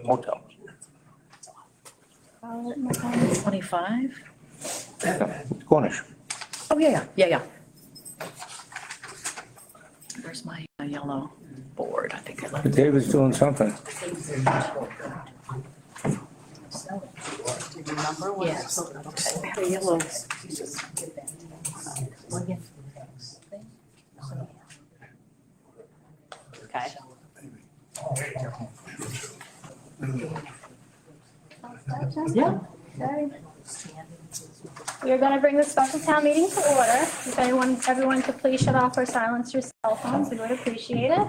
motel. My phone is 25? Cornish. Oh, yeah. Where's my yellow board? I think I left it. David's doing something. Do you remember what? Yes. Okay. The yellow. Okay. Yeah. Okay. We are going to bring the special town meeting to order. If everyone could please shut off or silence your cell phones, we would appreciate it.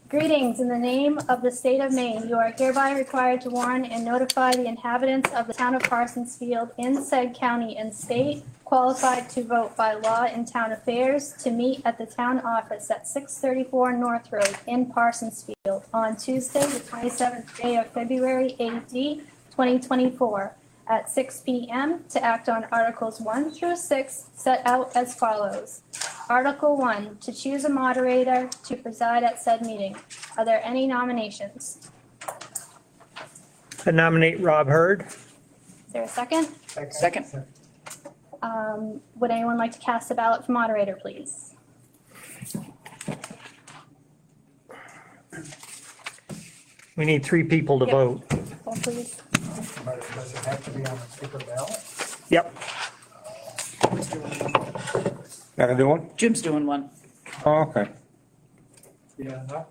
Greetings in the name of the state of Maine. You are hereby required to warn and notify the inhabitants of the town of Parsonsfield in said county and state qualified to vote by law in town affairs to meet at the town office at 634 North Road in Parsonsfield on Tuesday, the 27th day of February AD 2024 at 6 p.m. to act on Articles 1 through 6 set out as follows. Article 1, to choose a moderator to preside at said meeting. Are there any nominations? I nominate Rob Hurd. Is there a second? Second. Would anyone like to cast a ballot for moderator, please? We need 3 people to Yep. vote. Poll, please. Does it have to be on a paper ballot? Yep. Not gonna do one? Jim's doing one. Oh, okay. Yeah, no.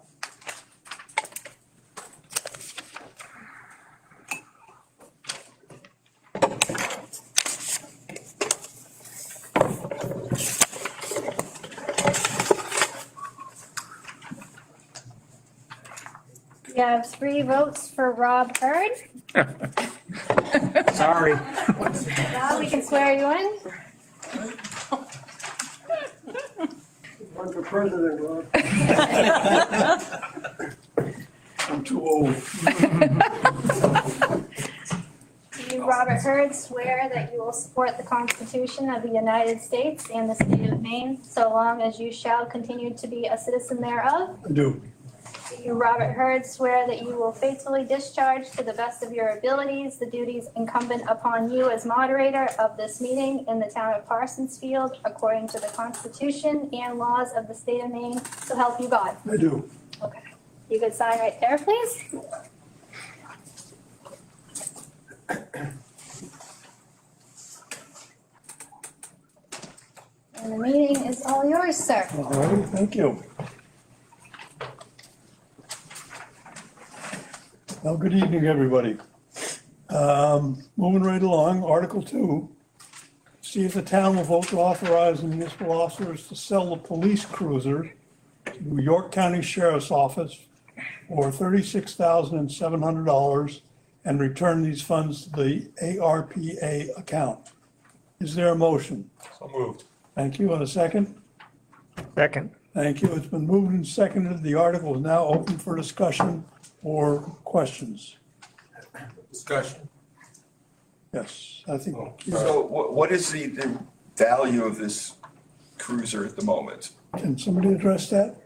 We have 3 votes for Rob Hurd. Sorry. Now we can swear you in. Run for president, Rob. I'm too old. Do you, Robert Hurd, swear that you will support the Constitution of the United States and the state of Maine, so long as you shall continue to be a citizen thereof? I do. Do you, Robert Hurd, swear that you will faithfully discharge to the best of your abilities the duties incumbent upon you as moderator of this meeting in the town of Parsonsfield, according to the Constitution and laws of the state of Maine, so help you God? I do. Okay. You could sign right there, please. And the meeting is all yours, sir. All right, thank you. Well, good evening, everybody. Moving right along, Article 2. See if the town will vote to authorize the municipal officers to sell the police cruiser to York County Sheriff's Office for $36,700 and return these funds to the ARPA account. Is there a motion? So moved. Thank you. And a second? Second. Thank you. It's been moved and seconded. The article is now open for discussion or questions. Discussion. Yes, I think. So what is the value of this cruiser at the moment? Can somebody address that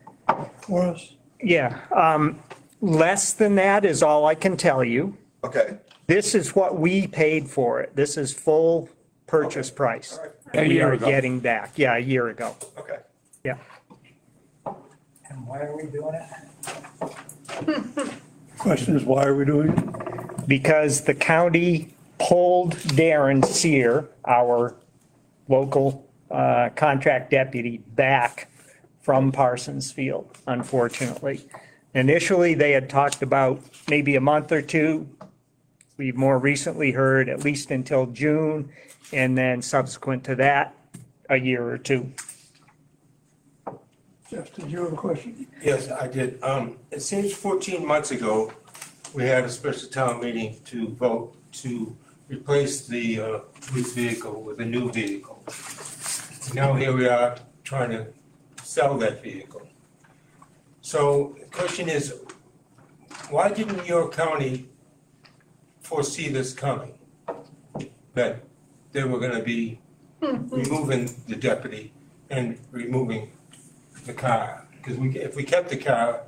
for us? Yeah. Less than that is all I can tell you. Okay, This is what we paid for it. This is full purchase price. all right, A We year are ago. getting back. Yeah, a year ago. okay. Yeah. And why are we doing it? Question is, why are we doing it? Because the county pulled Darren Sear, our local contract deputy, back from Parsonsfield, unfortunately. Initially, they had talked about maybe a month or two. We've more recently heard at least until June, and then subsequent to that, a year or two. Jeff, did you have a question? Yes, I did. It seems 14 months ago, we had a special town meeting to vote to replace the police vehicle with a new vehicle. Now here we are trying to sell that vehicle. So the question is, why didn't York County foresee this coming? That they were gonna be removing the deputy and removing the car? Because if we kept the car,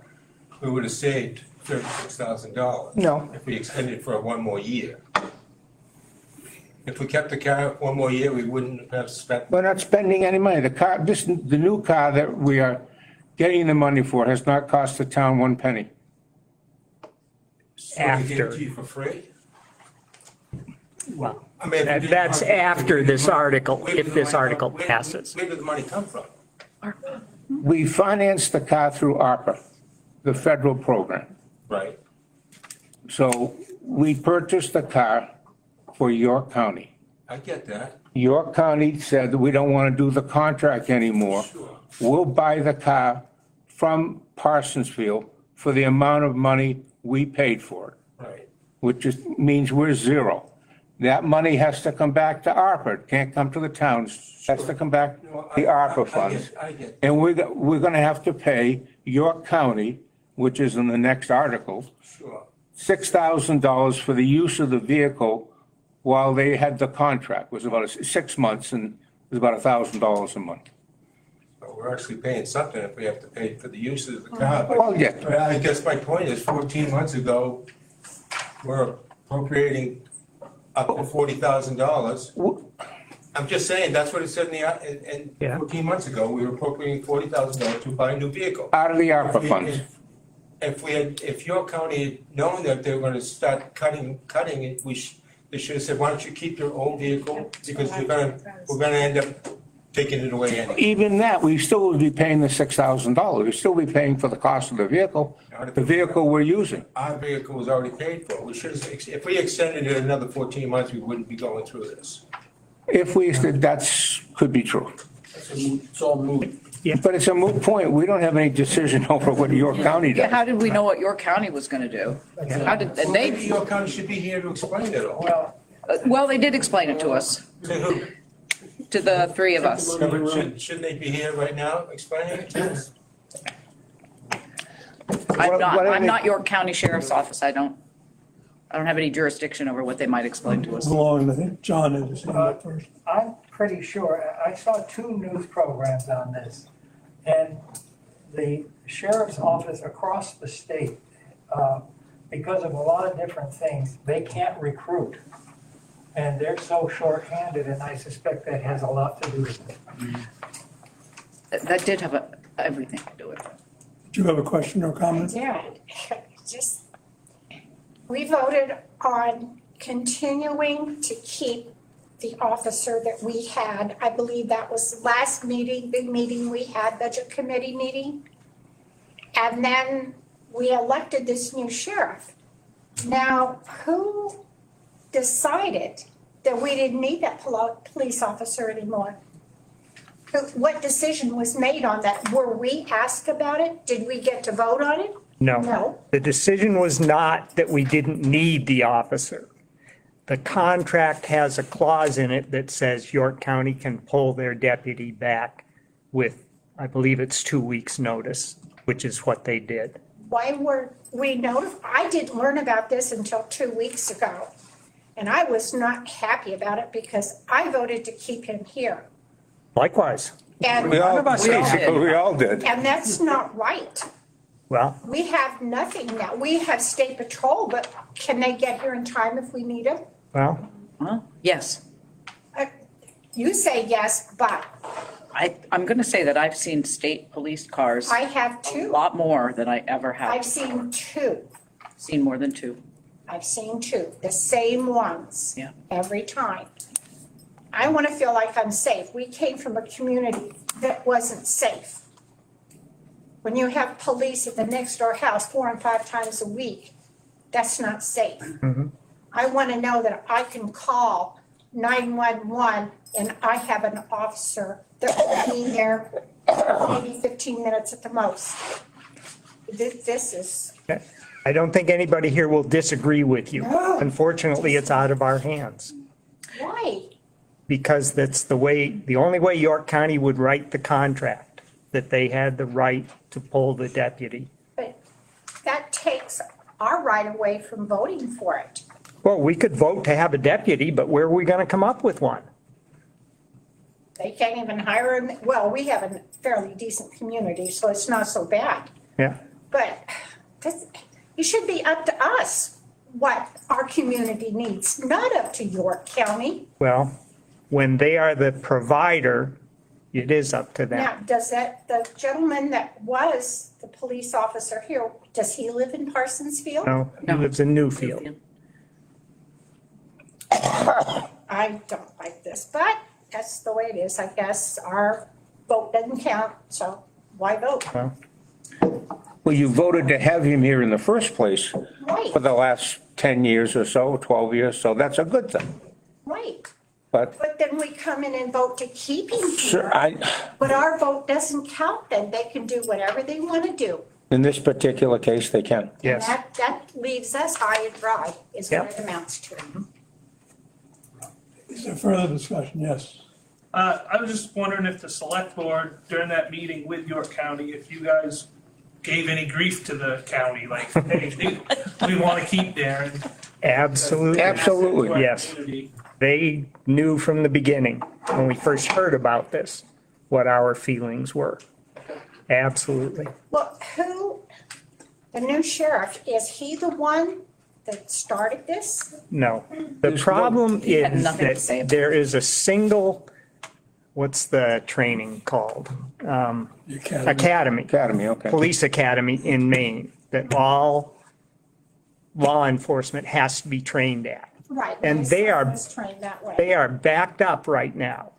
we would have saved $36,000. No. If we extended it for one more year. If we kept the car one more year, we wouldn't have spent. We're not spending any money. The new car that we are getting the money for has not cost the town one penny. So we gave it After. to you for free? Well, I mean, if you didn't that's want- after this article, Where if did the this money article come- passes. Where did the money come from? We financed the car through ARPA, the federal program. Right. So we purchased the car for York County. I get that. York County said that we don't want to do the contract anymore. Sure. We'll buy the car from Parsonsfield for the amount of money we paid for it, Right. which is, means we're zero. That money has to come back to ARPA. It can't come to the towns. It has to come back to the ARPA funds. I get. And we're going to have to pay York County, which is in the next article, Sure. $6,000 for the use of the vehicle while they had the contract. It was about 6 months and it was about $1,000 a month. But we're actually paying something if we have to pay for the use of the car. Well, yeah. But I guess my point is 14 months ago, we're appropriating up to $40,000. I'm just saying, that's what it said in Yeah. 14 months ago, we were appropriating $40,000 to buy a new vehicle. Out of the If ARPA we- funds. If York County had known that they were gonna start cutting it, they should have said, why don't you keep your old vehicle? Because we're gonna end up taking it away anyway. Even that, we still would be paying the $6,000. We'd still be paying for the cost of the vehicle we're using. Our vehicle was already paid for. We should have, if we extended it another 14 months, we wouldn't be going through this. If we, that's, could be true. It's all moot. But it's a moot point. We don't have any decision over what York County Yeah, does. how did we know what York County was gonna do? How did, and Well, maybe they, York County should be here to explain it all. well, they did explain it to us, To who? to the three of us. No, but shouldn't they be here right now explaining it to us? I'm not York County Sheriff's Office. I don't have any jurisdiction over what they might explain to us. Along, I think John had his hand up first. I'm pretty sure, I saw 2 news programs on this, and the sheriff's office across the state, because of a lot of different things, they can't recruit. And they're so shorthanded, and I suspect that has a lot to do with it. That did have everything to do with it. Do you have a question or comment? Yeah, just, we voted on continuing to keep the officer that we had. I believe that was the last meeting, big meeting we had, budget committee meeting. And then we elected this new sheriff. Now, who decided that we didn't need that police officer anymore? What decision was made on that? Were we asked about it? Did we get to vote on it? No. No. The decision was not that we didn't need the officer. The contract has a clause in it that says York County can pull their deputy back with, I believe it's 2 weeks' notice, which is what they did. Why were we notified? I didn't learn about this until 2 weeks ago. And I was not happy about it because I voted to keep him here. Likewise. And, We all, did. we all did. and that's not right. Well, We have nothing now. We have state patrol, but can they get here in time if we need them? well, Well, yes. You say yes, but I'm gonna say that I've seen state police cars I have a two. lot more than I ever have. I've seen two. Seen more than 2. I've seen two, the same ones. Yeah. Every time. I want to feel like I'm safe. We came from a community that wasn't safe. When you have police at the next door house 4 and 5 times a week, that's not safe. I want to know that I can call 911 and I have an officer that will be there maybe 15 minutes at the most. This is, I don't think anybody here will disagree with you. No. Unfortunately, it's out of our hands. why? Because that's the only way York County would write the contract, that they had the right to pull the deputy. But that takes our right away from voting for it. Well, we could vote to have a deputy, but where are we going to come up with one? They can't even hire him. Well, we have a fairly decent community, so it's not so bad. Yeah. But should be up to us what our community needs, not up to York County. Well, when they are the provider, it is up to them. Now, does the gentleman that was the police officer here, does he live in Parsonsfield? No, he lives in Newfield. I don't like this, but that's the way it is. I guess our vote doesn't count, so why vote? Well, you voted to have him here in the first place Right, for the last 10 years or so, 12 years, so that's a good thing. right. But, But then we come in and vote to keep him sir, here. But our vote doesn't count then. They can do whatever they want to do. in this particular case, they can. Yes. And that leaves us high and dry, is what Yep. it amounts to. Is there further discussion? Yes. I was just wondering if the select board during that meeting with York County, if you guys gave any grief to the county, like, hey, we want to keep Darren. Absolutely. Absolutely. To our Yes. community. They knew from the beginning, when we first heard about this, what our feelings were. Absolutely. Well, the new sheriff, is he the one that started this? No. The problem had is nothing to say that about there is a single, what's the training called? The academy. Academy. Academy, okay. Police academy in Maine that all law enforcement has to be trained at. Right. And my they son are- was trained that way. They are backed up right now.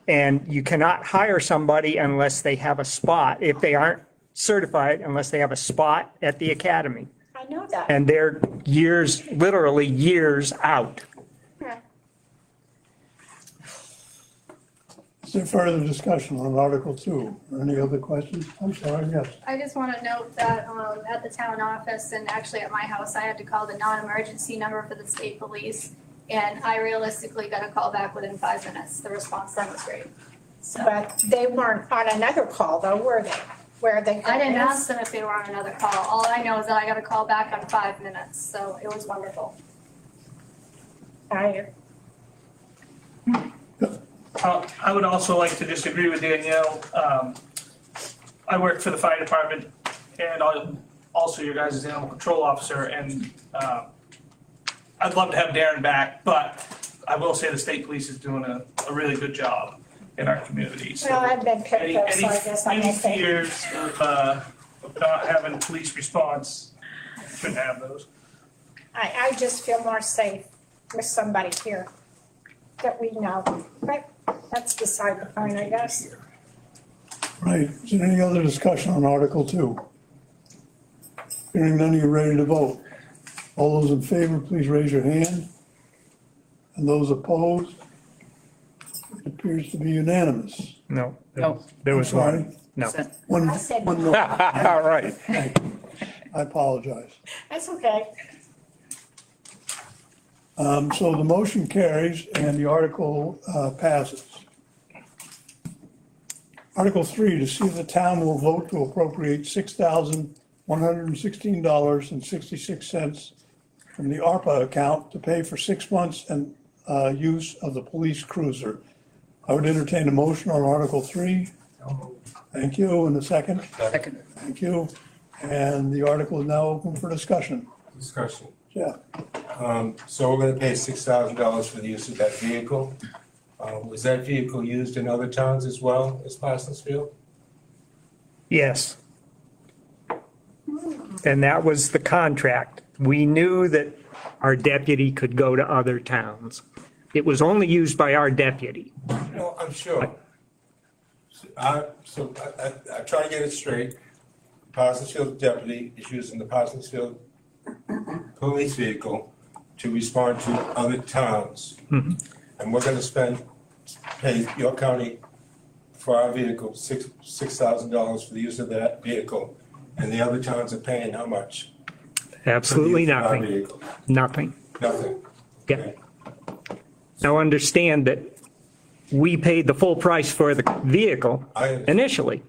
And you cannot hire somebody unless they have a spot, if they aren't certified, unless they have a spot at the academy. I know that. And they're years, literally years out. Yeah. Is there further discussion on Article 2? Or any other questions? I'm sorry, yes. I just want to note that at the town office and actually at my house, I had to call the non-emergency number for the state police. And I realistically got a call back within 5 minutes. The response time was great. So But they weren't on another call though, were they? Where they. I didn't ask them if they were on another call. All I know is that I got a call back on 5 minutes, so it was wonderful. I I would also like to just agree with Danielle. I work for the fire department and I'm also your guys' animal control officer, and I'd love to have Darren back, but I will say the state police is doing a really good job in our community. So Well, I've been picked any, up, so I guess I'm any okay. fears of not having police response, shouldn't have those. I just feel more safe with somebody here that we know. But that's beside the point, I guess. Right. Is there any other discussion on Article 2? Hearing none, you're ready to vote. All those in favor, please raise your hand. And those opposed? It appears to be unanimous. No. No. There was Sorry. one. No. One, I said, one no. All right. I apologize. that's okay. So the motion carries and the article passes. Article 3, to see if the town will vote to appropriate $6,116.66 from the ARPA account to pay for 6 months and use of the police cruiser. I would entertain a motion on Article 3. Thank you. And a second? Second. Thank you. And the article is now open for discussion. Discussion. Yeah. So we're gonna pay $6,000 for the use of that vehicle. Was that vehicle used in other towns as well as Parsonsfield? Yes. And that was the contract. We knew that our deputy could go to other towns. It was only used by our deputy. No, I'm sure. So I try to get it straight. Parsonsfield deputy is using the Parsonsfield police vehicle to respond to other towns. And we're gonna pay York County for our vehicle, $6,000 for the use of that vehicle. And the other towns are paying how much? Absolutely For the use of our nothing. vehicle? Nothing. Nothing. Yeah. Now understand that we paid the full price for the vehicle I understand. initially.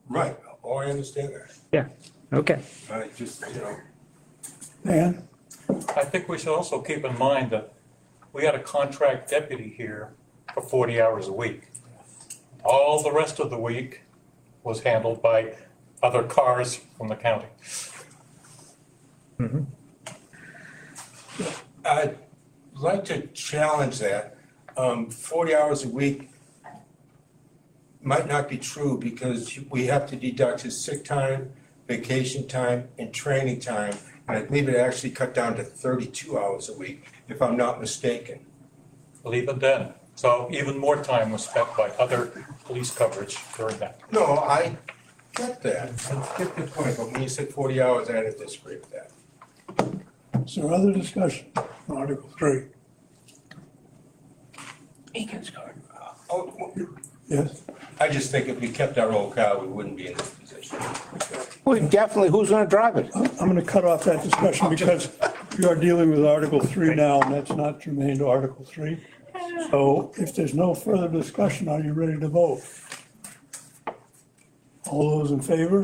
Right, oh, I understand that. Yeah. Okay. I just, Dan? I think we should also keep in mind that we had a contract deputy here for 40 hours a week. All the rest of the week was handled by other cars from the county. I'd like to challenge that. 40 hours a week might not be true because we have to deduct his sick time, vacation time, and training time. And I believe it actually cut down to 32 hours a week, if I'm not mistaken. Well, even then, so even more time was spent by other police coverage during that. No, I get that. I get the point, but when you said 40 hours, I had to disagree with that. Is there other discussion on Article 3? Oh, Yes? I just think if we kept our old car, we wouldn't be in this position. Well, definitely, who's gonna drive it? I'm going to cut off that discussion because we are dealing with Article 3 now, and that's not germane to Article 3. So if there's no further discussion, are you ready to vote? All those in favor?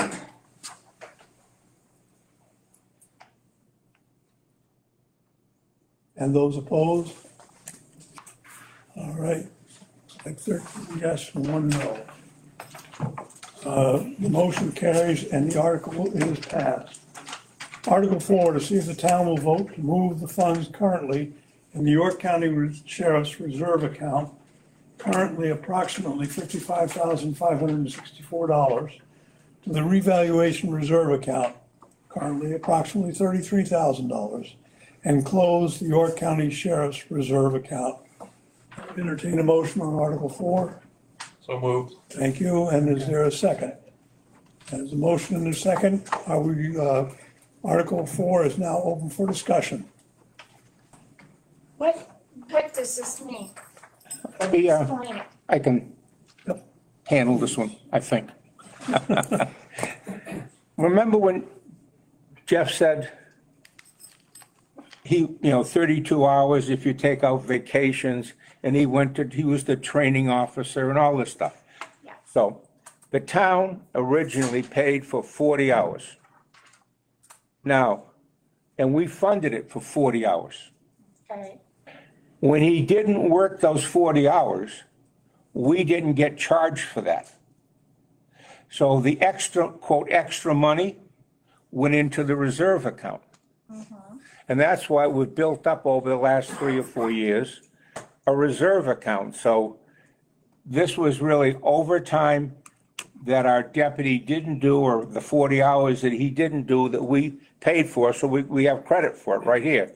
And those opposed? All right, like 13 yes and 1 no. The motion carries and the article is passed. Article 4, to see if the town will vote to move the funds currently in the York County Sheriff's Reserve account, currently approximately $55,564, to the revaluation reserve account, currently approximately $33,000, and close the York County Sheriff's Reserve account. Entertain a motion on Article 4. So moved. Thank you, and is there a second? There's a motion and a second. Article 4 is now open for discussion. What does this mean? Yeah, Explain it. I can handle this one, I think. Remember when Jeff said he, 32 hours if you take out vacations, and he was the training officer and all this stuff. Yeah. So the town originally paid for 40 hours. Now, and we funded it for 40 hours. Okay. When he didn't work those 40 hours, we didn't get charged for that. So the extra, quote, extra money went into the reserve account. And that's why we've built up over the last 3 or 4 years, a reserve account. So this was really overtime that our deputy didn't do, or the 40 hours that he didn't do that we paid for, so we have credit for it right here.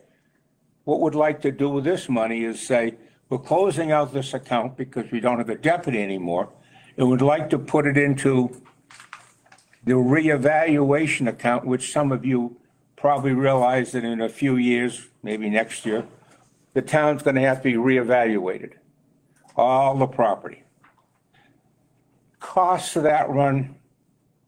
What we'd like to do with this money is say, we're closing out this account because we don't have a deputy anymore, and we'd like to put it into the reevaluation account, which some of you probably realize that in a few years, maybe next year, the town's gonna have to be reevaluated, all the property. Costs of that run,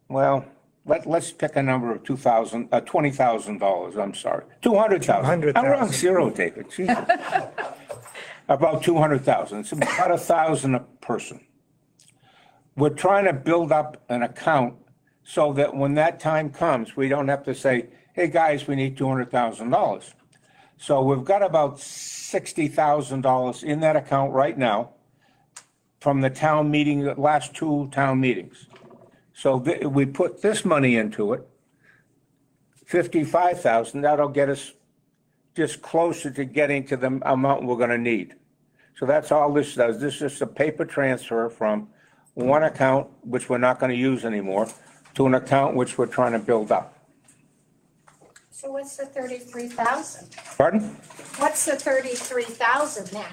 well, let's pick a number of $20,000, I'm sorry, $200,000. I'm wrong, zero, David, Jesus. About $200,000, it's about $1,000 a person. We're trying to build up an account so that when that time comes, we don't have to say, hey, guys, we need $200,000. So we've got about $60,000 in that account right now from the town meeting, the last 2 town meetings. So we put this money into it, $55,000, that'll get us just closer to getting to the amount we're gonna need. So that's all this does. This is just a paper transfer from one account, which we're not gonna use anymore, to an account which we're trying to build up. So what's the 33,000? Pardon? What's the 33,000 then?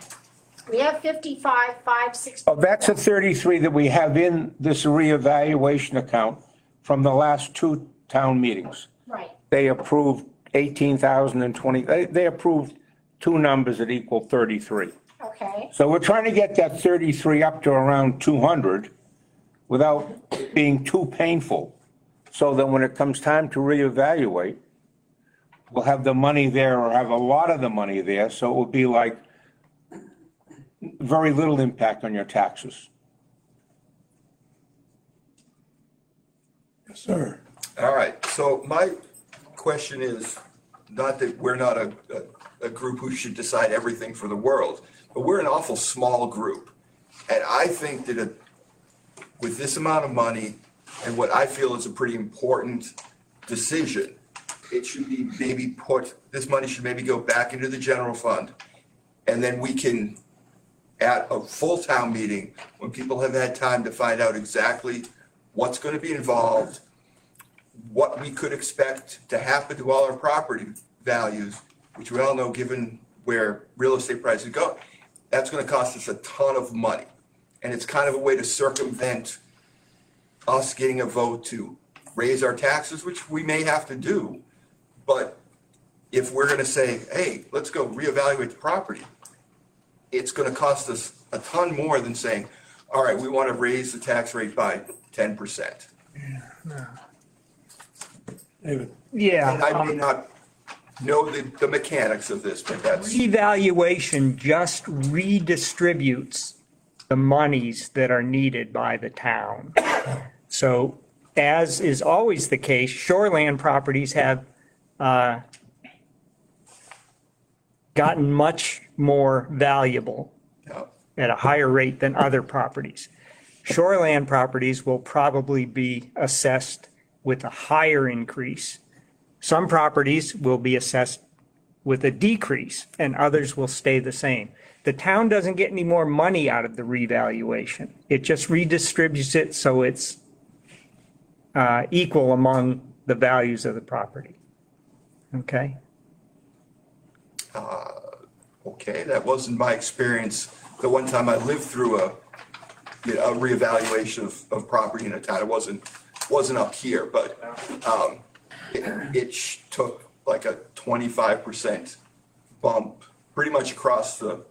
We have 55,560. Oh, that's a 33 that we have in this reevaluation account from the last 2 town meetings. Right. They approved 18,000 and 20, they approved 2 numbers that equal 33. Okay. So we're trying to get that 33 up to around 200 without being too painful. So that when it comes time to reevaluate, we'll have the money there or have a lot of the money there. So it will be like very little impact on your taxes. Yes, sir. All right, so my question is, not that we're not a group who should decide everything for the world, but we're an awful small group. And I think that with this amount of money and what I feel is a pretty important decision, it should be maybe this money should maybe go back into the general fund. And then we can, at a full town meeting, when people have had time to find out exactly what's going to be involved, what we could expect to happen to all our property values, which we all know, given where real estate prices go, that's going to cost us a ton of money. And it's kind of a way to circumvent us getting a vote to raise our taxes, which we may have to do. But if we're going to say, hey, let's go reevaluate the property, it's going to cost us a ton more than saying, all right, we want to raise the tax rate by 10%. David, Yeah. And I may not know the mechanics of this, but that's, Revaluation just redistributes the monies that are needed by the town. So as is always the case, shoreland properties have gotten much more valuable at a higher rate than other properties. Shoreland properties will probably be assessed with a higher increase. Some properties will be assessed with a decrease and others will stay the same. The town doesn't get any more money out of the revaluation. It just redistributes it so it's equal among the values of the property. Okay? okay, that wasn't my experience. The one time I lived through a reevaluation of property in a town, it wasn't up here, but it took like a 25% bump pretty much across the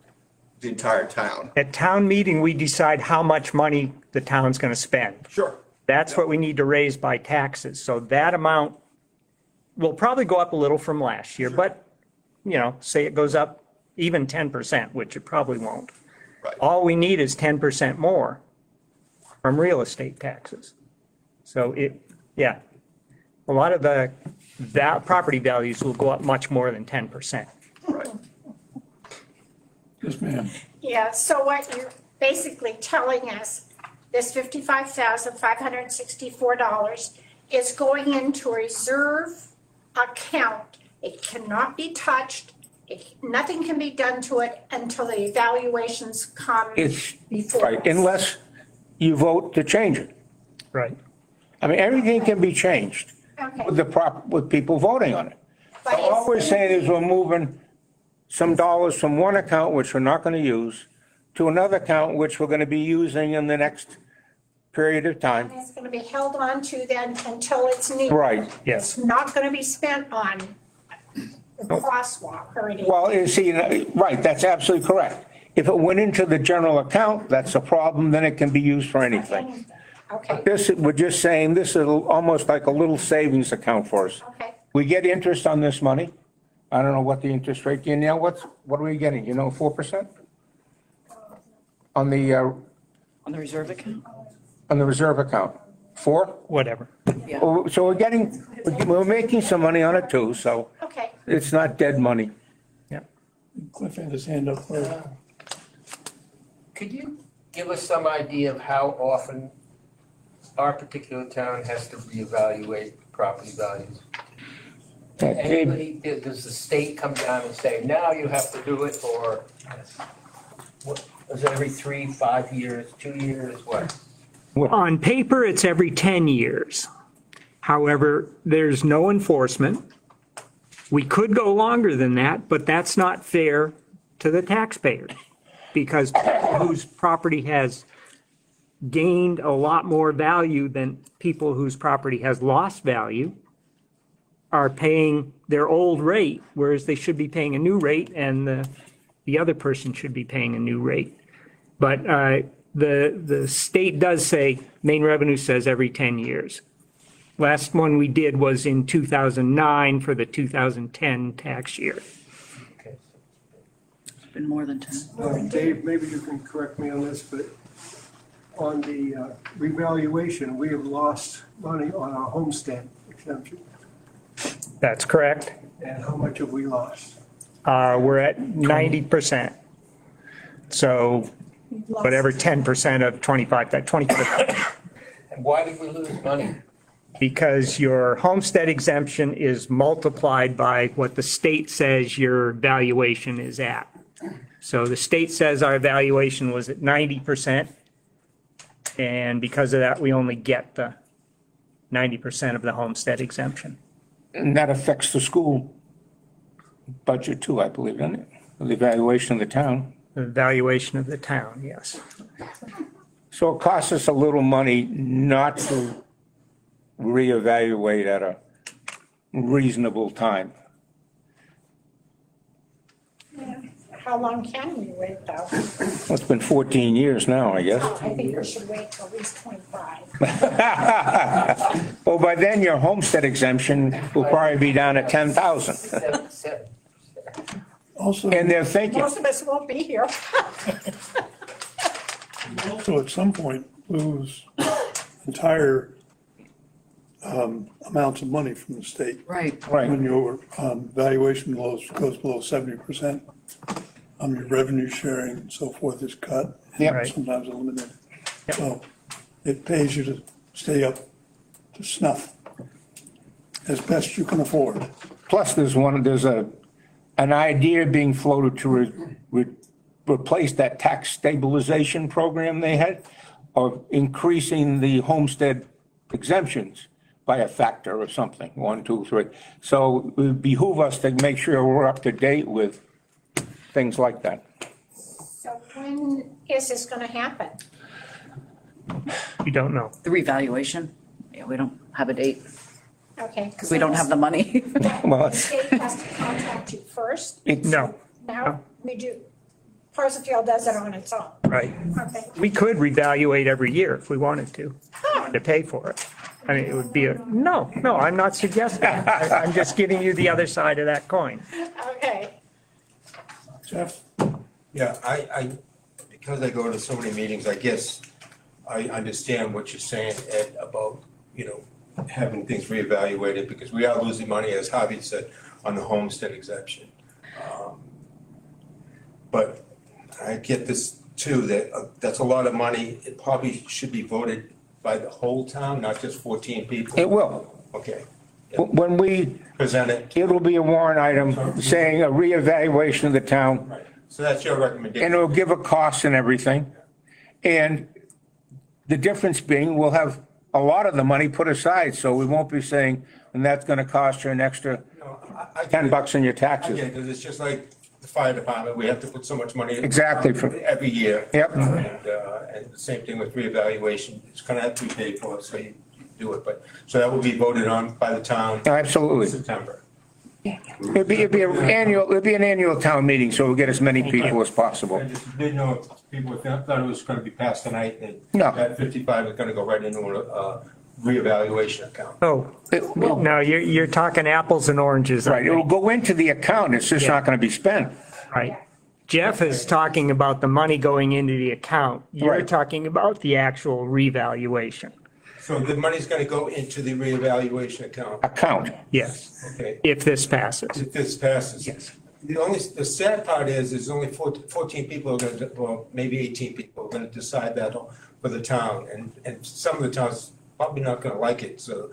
entire town. At town meeting, we decide how much money the town's going to spend. Sure. That's what we need to raise by taxes. So that amount will probably go up a little from last year, but, say it goes up even 10%, which it probably won't. Right. All we need is 10% more from real estate taxes. So a lot of that property values will go up much more than 10%. Right. yes, ma'am. Yeah, so what you're basically telling us, this $55,564 is going into a reserve account. It cannot be touched. Nothing can be done to it until the evaluations come It's, before right, us. unless you vote to change it. Right. I mean, everything can be changed Okay. with people voting on it. But So all it's- we're saying is we're moving some dollars from one account, which we're not going to use, to another account, which we're going to be using in the next period of time. It's going to be held on to then until it's needed. Right. Yes. It's not going to be spent on the crosswalk or anything. Well, you see, right, that's absolutely correct. If it went into the general account, that's a problem, then it can be used for anything. Okay, This, we're just saying, this is almost like a little savings account for us. okay. We get interest on this money. I don't know what the interest rate, Danielle, what are we getting? 4%? On the reserve account? reserve account? 4? Whatever. Yeah. So we're making some money on it too, so Okay. it's not dead money. Cliff had his hand up first. Could you give us some idea of how often our particular town has to reevaluate property values? Anybody, does the state come down and say, now you have to do it, or what, is it every 3, 5 years, 2 years, what? On paper, it's every 10 years. However, there's no enforcement. We could go longer than that, but that's not fair to the taxpayers because people whose property has gained a lot more value than people whose property has lost value are paying their old rate, whereas they should be paying a new rate and the other person should be paying a new rate. But the state does say, main revenue says every 10 years. Last one we did was in 2009 for the 2010 tax year. It's been more than 10. Dave, maybe you can correct me on this, but on the revaluation, we have lost money on our homestead exemption. That's correct. And how much have we lost? We're at 90%. So whatever 10% of 25, that 25. And why did we lose money? because your homestead exemption is multiplied by what the state says your valuation is at. So the state says our valuation was at 90%. And because of that, we only get the 90% of the homestead exemption. And that affects the school budget too, I believe, doesn't it? The evaluation of the town. The valuation of the town, yes. So it costs us a little money not to reevaluate at a reasonable time. How long can we wait though? Well, it's been 14 years now, I guess. I think we should wait till at least 25. Well, by then your homestead exemption will probably be down at 10,000. Also, And they're thinking, Most of us won't be here. also at some point lose entire amounts of money from the state. Right. right, When your valuation goes below 70%, your revenue sharing and so forth is cut. Yep. and Sometimes eliminated. So it pays you to stay up to snuff as best you can afford. plus there's an idea being floated to replace that tax stabilization program they had of increasing the homestead exemptions by a factor of something, 1, 2, 3. So it would behoove us to make sure we're up to date with things like that. So when is this gonna happen? You don't know. The revaluation, yeah, we don't have a date Okay. because we don't have the money. Well, The state has to contact you first. it's, No, Now, we do, Parsonsfield does it on its own. right. Okay. We could revaluate every year if we wanted to pay for it. I mean, it would be no, I'm not suggesting. I'm just giving you the other side of that coin. Okay. Jeff? Yeah, because I go to so many meetings, I guess I understand what you're saying, Ed, about, having things reevaluated, because we are losing money, as Javi said, on the homestead exemption. But I get this too, that's a lot of money. It probably should be voted by the whole town, not just 14 people. it will. Okay, When we, present it. it'll be a warrant item saying a reevaluation of the town, Right. So that's your recommendation. and it'll give a cost and everything. And the difference being, we'll have a lot of the money put aside, so we won't be saying, and that's gonna cost you an extra No, I get it. $10 in your I taxes. get it, because it's just like the fire department, we have to put so much money. Exactly. Every year. Yep. And the same thing with reevaluation, it's gonna have to be paid for, so you do it, but, so that will be voted on by the town in Absolutely. September. It'd be an annual town meeting, so we'll get as many people as possible. I just didn't know if people thought it was gonna be passed tonight, and No. that 55 is gonna go right into a reevaluation account. Oh, no, you're talking apples and oranges. I Right, it'll think. go into the account, it's just not gonna be spent. Right. Jeff is talking about the money going into the account. You're Right. talking about the actual revaluation. So the money's gonna go into the reevaluation account, Yes, okay? if this passes. If this passes. Yes. The sad part is only 14 people are gonna, well, maybe 18 people are gonna decide that for the town, and some of the towns probably not gonna like it, so.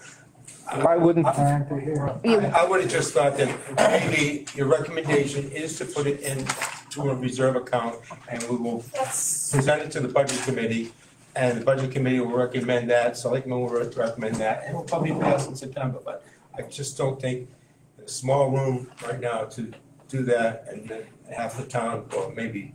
Why wouldn't, I would have just thought that maybe your recommendation is to put it into a reserve account, and we will present it to the budget committee, and the budget committee will recommend that, selectmen will recommend that, and it'll probably pass in September, but I just don't think in a small room right now to do that, and then half the town, or maybe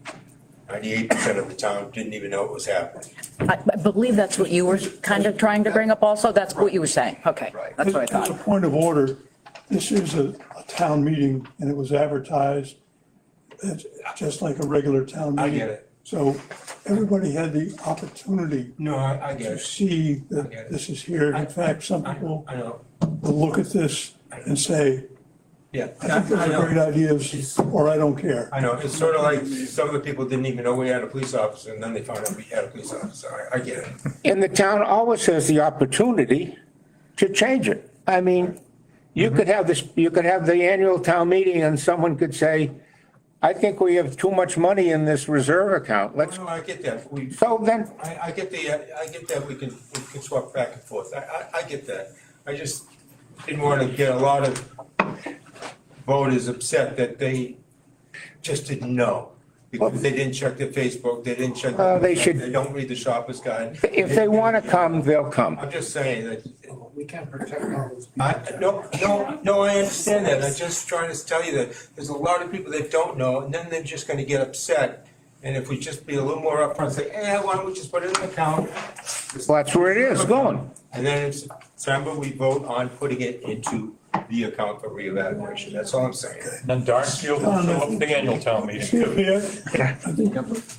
98% of the town didn't even know it was happening. I believe that's what you were kind of trying to bring up also. That's what you were saying. Okay, that's what I As thought. a point of order, this is a town meeting and it was advertised. It's just like a regular town I meeting. get it. So everybody had the opportunity No, I get to it. see I get that it. this is here. In fact, some people I know, will look at this and say, yeah. I think those are great ideas, or I don't care. I know, it's sort of like some of the people didn't even know we had a police officer, and then they found out we had a police officer. I get it. and the town always has the opportunity to change it. I mean, you could have the annual town meeting and someone could say, I think we have too much money in this reserve account, let's, No, I get that. so then, I get that we can swap back and forth. I get that. I just didn't want to get a lot of voters upset that they just didn't know. Because they didn't check their Facebook, they didn't check. They should- They don't read the shopper's guide. If they want to come, they'll come. I'm just saying that, We can't protect all those no, I understand that. I'm just trying to tell you that there's a lot of people that don't know, and then they're just gonna get upset. And if we just be a little more upfront, say, why don't we just put it in the account? Well, that's where it is going. And then in September, we vote on putting it into the account for reevaluation. That's all I'm saying. Then Darnsfield will show up at the annual town meeting See if too. here, I think,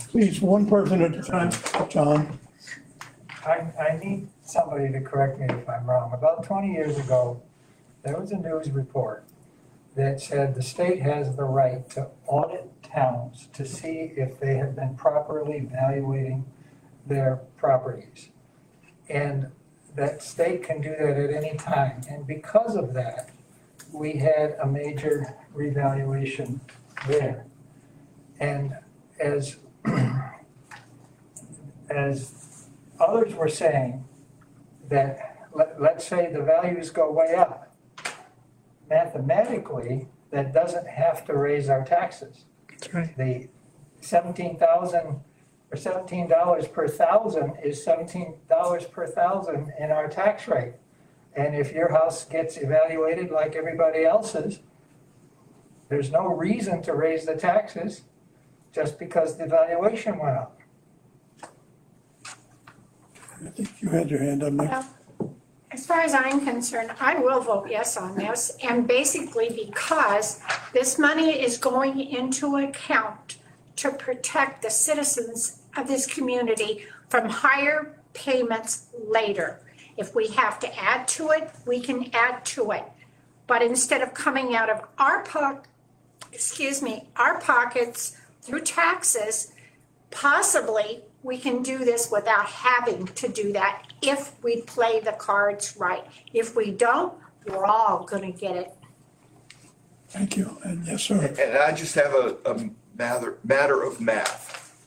please, one person at a time. John, I need somebody to correct me if I'm wrong. About 20 years ago, there was a news report that said the state has the right to audit towns to see if they have been properly evaluating their properties. And that state can do that at any time. And because of that, we had a major revaluation there. And as others were saying, that let's say the values go way up. Mathematically, that doesn't have to raise our taxes. That's right. The 17,000 or $17 per thousand is $17 per thousand in our tax rate. And if your house gets evaluated like everybody else's, there's no reason to raise the taxes just because the valuation went up. I think you had your hand up next. As far as I'm concerned, I will vote yes on this, and basically because this money is going into account to protect the citizens of this community from higher payments later. If we have to add to it, we can add to it. But instead of coming out of our pockets through taxes, possibly we can do this without having to do that if we play the cards right. If we don't, we're all gonna get it. Thank you, and yes, sir. And I just have a matter of math.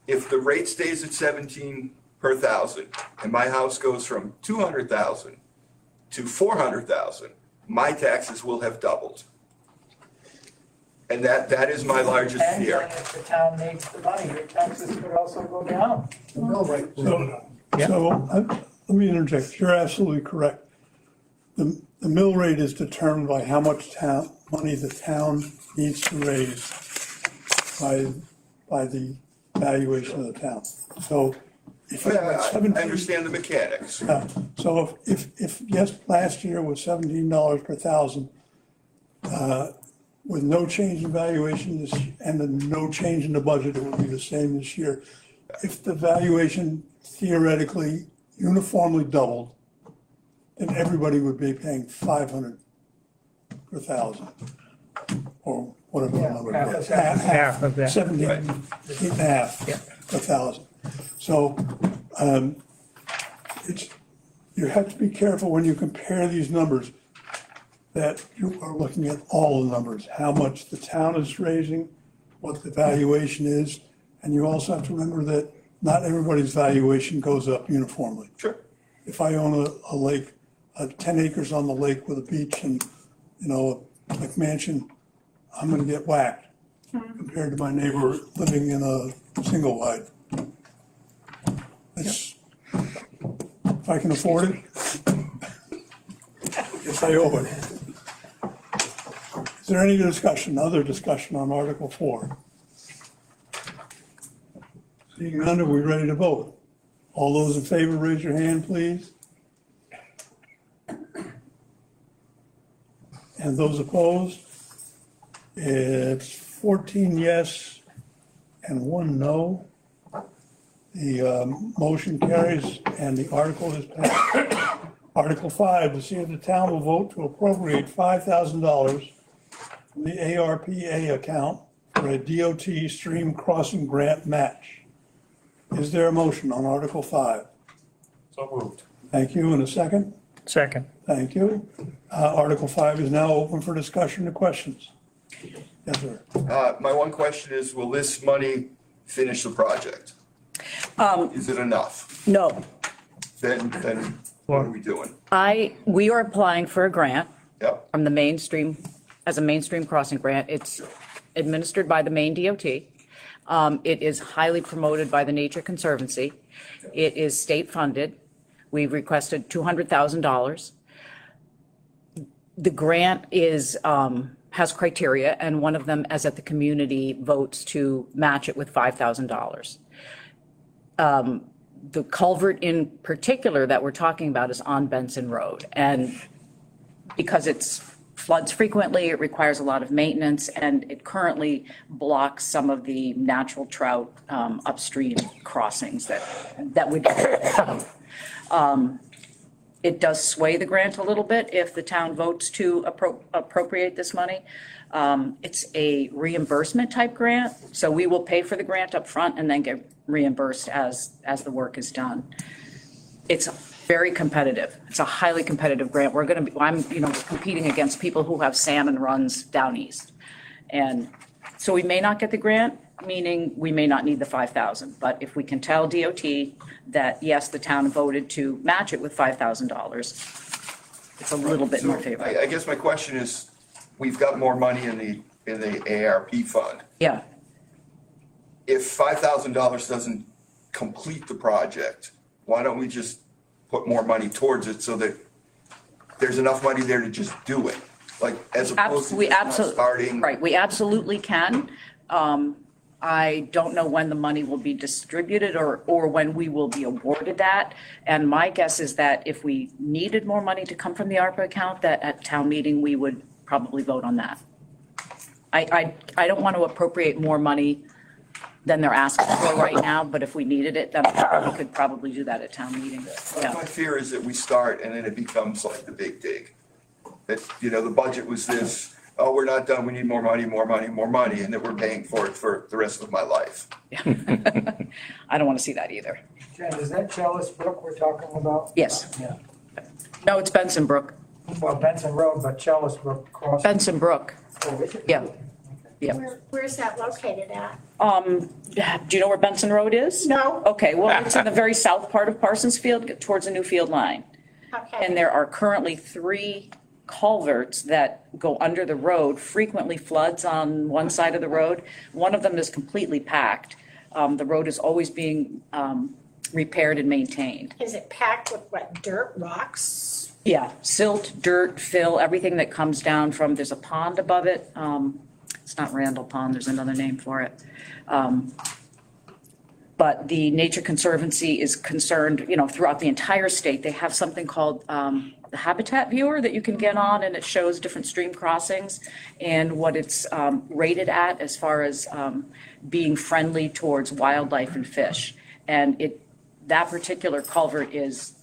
If the rate stays at 17 per thousand, and my house goes from 200,000 to 400,000, my taxes will have doubled. And that is my largest And fear. then if the town needs the money, your taxes could also go down. Let me interject. You're absolutely correct. The mill rate is determined by how much money the town needs to raise by the valuation of the town. So if you had I 17 understand the mechanics. So if yes, last year was $17 per thousand, with no change in valuation this, and then no change in the budget, it would be the same this year. If the valuation theoretically uniformly doubled, then everybody would be paying 500 per thousand, or whatever the number is. Half of that. 17 and a half per thousand. So, you have to be careful when you compare these numbers, that you are looking at all the numbers, how much the town is raising, what the valuation is, and you also have to remember that not everybody's valuation goes up uniformly. Sure. If I own a lake, 10 acres on the lake with a beach and, a McMansion, I'm gonna get whacked compared to my neighbor living in a single wide. It's, if I can afford it, yes, I owe it. Is there any other discussion on Article 4? Seeing none, are we ready to vote? All those in favor, raise your hand, please. And those opposed? It's 14 yes and 1 no. The motion carries and the article is passed. Article 5, to see if the town will vote to appropriate $5,000 from the ARPA account for a DOT stream crossing grant match. Is there a motion on Article 5? So moved. Thank you. And a second? Second. Thank you. Article 5 is now open for discussion and questions. Yes, sir. My one question is, will this money finish the project? Is it enough? No. Then What are we doing? We are applying for a grant Yep, from the mainstream, as a mainstream crossing grant. It's administered by the Maine DOT. It is highly promoted by the Nature Conservancy. It is state funded. We've requested $200,000. The grant is, has criteria, and one of them is that the community votes to match it with $5,000. The culvert in particular that we're talking about is on Benson Road. And because it's floods frequently, it requires a lot of maintenance, and it currently blocks some of the natural trout upstream crossings that we don't have. It does sway the grant a little bit if the town votes to appropriate this money. It's a reimbursement type grant, so we will pay for the grant up front and then get reimbursed as the work is done. It's very competitive. It's a highly competitive grant. I'm competing against people who have salmon runs down east. And so we may not get the grant, meaning we may not need the 5,000. But if we can tell DOT that, yes, the town voted to match it with $5,000, it's a little bit more favorable. I guess my question is, we've got more money in the ARP fund. Yeah. If $5,000 doesn't complete the project, why don't we just put more money towards it so that there's enough money there to just do it? Like, as opposed to just not starting. Right, we absolutely can. I don't know when the money will be distributed or when we will be awarded that. And my guess is that if we needed more money to come from the ARPA account, that at town meeting, we would probably vote on that. I don't want to appropriate more money than they're asking for right now, but if we needed it, then we could probably do that at town meeting. Yeah. My fear is that we start and then it becomes like the big dig. That, the budget was this, oh, we're not done, we need more money, and that we're paying for it for the rest of my life. I don't want to see that either. Jen, is that Chalice Brook we're talking about? Yes. Yeah. No, it's Benson Brook. Well, Benson Road, but Chalice Brook crossing. Benson Brook. Oh, is it? Yeah. Yeah. Where's that located at? Do you know where Benson Road is? No. Okay, well, it's in the very south part of Parsons Field towards the Newfield line. Okay. And there are currently 3 culverts that go under the road, frequently floods on one side of the road. One of them is completely packed. The road is always being repaired and maintained. Is it packed with what, dirt, rocks? Yeah, silt, dirt, fill, everything that comes down from, there's a pond above it. It's not Randall Pond, there's another name for it. But the Nature Conservancy is concerned, throughout the entire state, they have something called the Habitat Viewer that you can get on, and it shows different stream crossings and what it's rated at as far as being friendly towards wildlife and fish. And that particular culvert is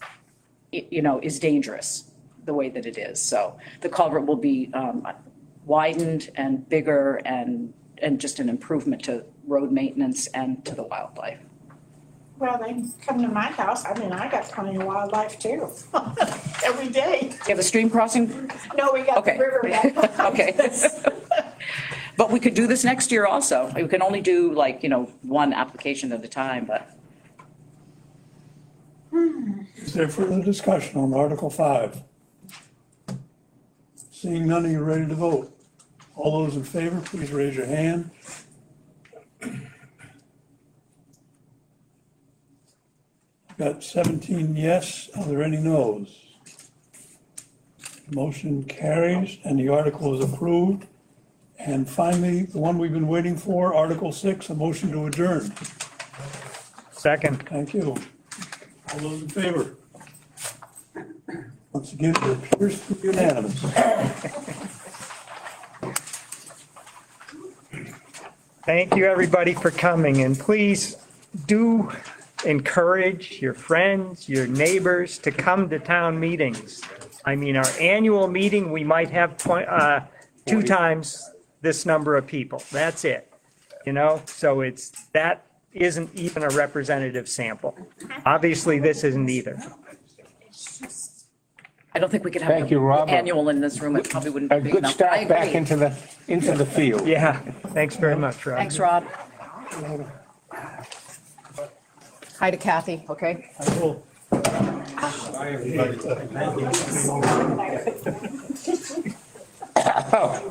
dangerous the way that it is. So the culvert will be widened and bigger and just an improvement to road maintenance and to the wildlife. Well, they can come to my house. I got plenty of wildlife too, every day. You have a stream crossing? No, we got the Okay. river back behind Okay. us. But we could do this next year also. We can only do one application at a time, but. Is there further discussion on Article 5? Seeing none, are you ready to vote? All those in favor, please raise your hand. Got 17 yes. Are there any noes? Motion carries and the article is approved. And finally, the one we've been waiting for, Article 6, a motion to adjourn. Second. Thank you. All those in favor? Once again, it appears to be unanimous. Thank you, everybody, for coming, and please do encourage your friends, your neighbors to come to town meetings. I mean, our annual meeting, we might have 2 times this number of people. That's it. So that isn't even a representative sample. Obviously, this isn't either. I don't think we could have Thank you, Robert. annual in this room. It probably wouldn't A be big good enough. I start back agree. into the field. Yeah, thanks very much, Rob. Thanks, Rob. Hi to Kathy, okay? I will Bye, everybody. Oh.